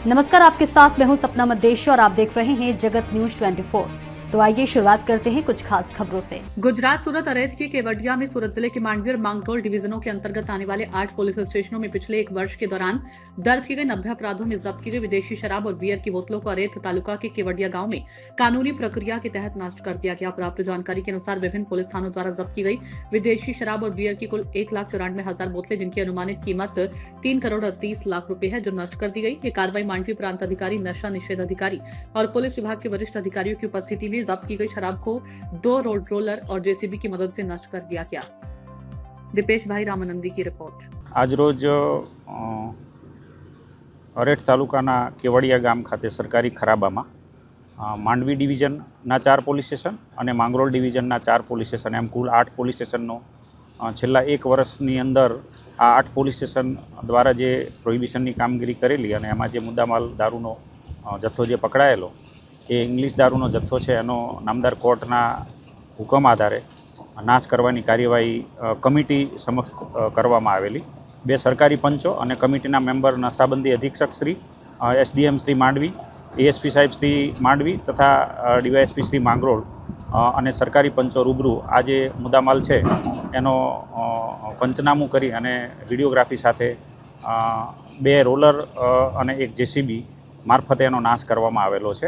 नमस्कार, आपके साथ मैं हूं सपना मदेशी और आप देख रहे हैं जगत न्यूज 24। तो आइए शुरुआत करते हैं कुछ खास खबरों से। गुजरात सूरत अरैथ के केवडिया में सूरत जिले के मांडवी और मांगरोल डिवीजनों के अंतर्गत आने वाले 8 पुलिस स्टेशनों में पिछले 1 वर्ष के दौरान दर्ज की गई 90 अपराधों में जब्त की गई विदेशी शराब और बियर की बोतलों को अरैथ तालुका के केवडिया गांव में कानूनी प्रक्रिया के तहत नष्ट कर दिया गया। प्राप्त जानकारी के अनुसार विभिन्न पुलिस थानों द्वारा जब्त की गई विदेशी शराब और बियर की कुल 1,94,000 बोतलें, जिनकी अनुमानित कीमत 3,30,00,000 रुपए है, जो नष्ट कर दी गई। ये कार्रवाई मांडवी प्रांत अधिकारी, नशा निषेध अधिकारी और पुलिस विभाग के वरिष्ठ अधिकारियों की उपस्थिति में जब्त की गई शराब को 2 रोड रोलर और जेसीबी की मदद से नष्ट कर दिया गया। दीपेश भाई रामानंदी की रिपोर्ट। आज रोज अरेठ तालुकाना केवडिया गाम खाते सरकारी खराबामां मांडवी डिविजनना 4 पोलीस स्टेशन और मांगरोल डिविजनना 4 पोलीस स्टेशन एम कुल 8 पोलीस स्टेशननो छेल्ला 1 वर्षनी अंदर आ 8 पोलीस स्टेशन द्वारा जे प्रोहिबिशननी कामगीरी करेली अने एमां जे मुद्दामाल दारूनो जत्थो जे पकड़ायेलो ए इंग्लिश दारूनो जत्थो छे एनो नामदार कोर्टना हुकम आधारे नाश करवानी कार्यवाही कमिटी समक्ष करवामां आवेली। 2 सरकारी पंचो अने कमिटीना मेम्बर नशाबंदी अधीक्षक श्री एसडीएम श्री मांडवी, एएसपी साहेब श्री मांडवी तथा डीवायएसपी श्री मांगरोल अने सरकारी पंचो रूबरू आजे मुद्दामाल छे एनो पंचनामું કરી અને વિડીયોગ્રાફી સાથે 2 રોલર અને 1 જેસીબી મારફતે એનો નાશ કરવામાં આવેલો છે।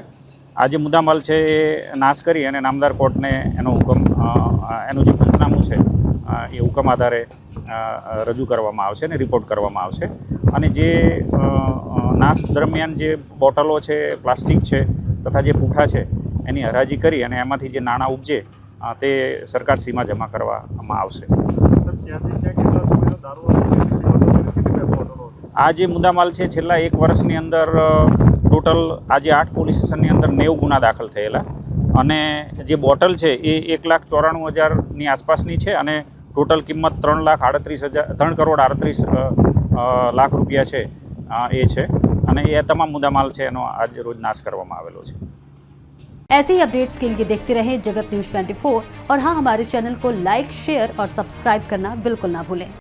આ જે મુદ્દામાલ છે એ નાશ કરી અને નામદાર કોર્ટને એનો હુકમ એનું જે પંચનામું છે એ હુકમ આધારે રજૂ કરવામાં આવશે અને રિપોર્ટ કરવામાં આવશે। અને જે નાશ દરમિયાન જે બોટલો છે, પ્લાસ્ટિક છે તથા જે પૂઠા છે એની હરાજી કરી અને એમાંથી જે નાણાં ઉપજે તે સરકાર સીમા જમા કરવામાં આવશે। આ જે મુદ્દામાલ છે છેલ્લા 1 વર્ષની અંદર ટોટલ આજે 8 પોલીસ સ્ટેશનની અંદર 90 ગુના દાખલ થયેલા અને જે બોટલ છે એ 1,94,000ની આસપાસની છે અને ટોટલ કિંમત 3,38,00,000 રૂપિયા છે એ છે અને એ તમામ મુદ્દામાલ છે એનો આજ રોજ નાશ કરવામાં આવેલો છે। ऐसे ही अपडेट्स के लिए देखते रहें जगत न्यूज 24 और हाँ, हमारे चैनल को लाइक, शेयर और सब्सक्राइब करना बिल्कुल ना भूलें।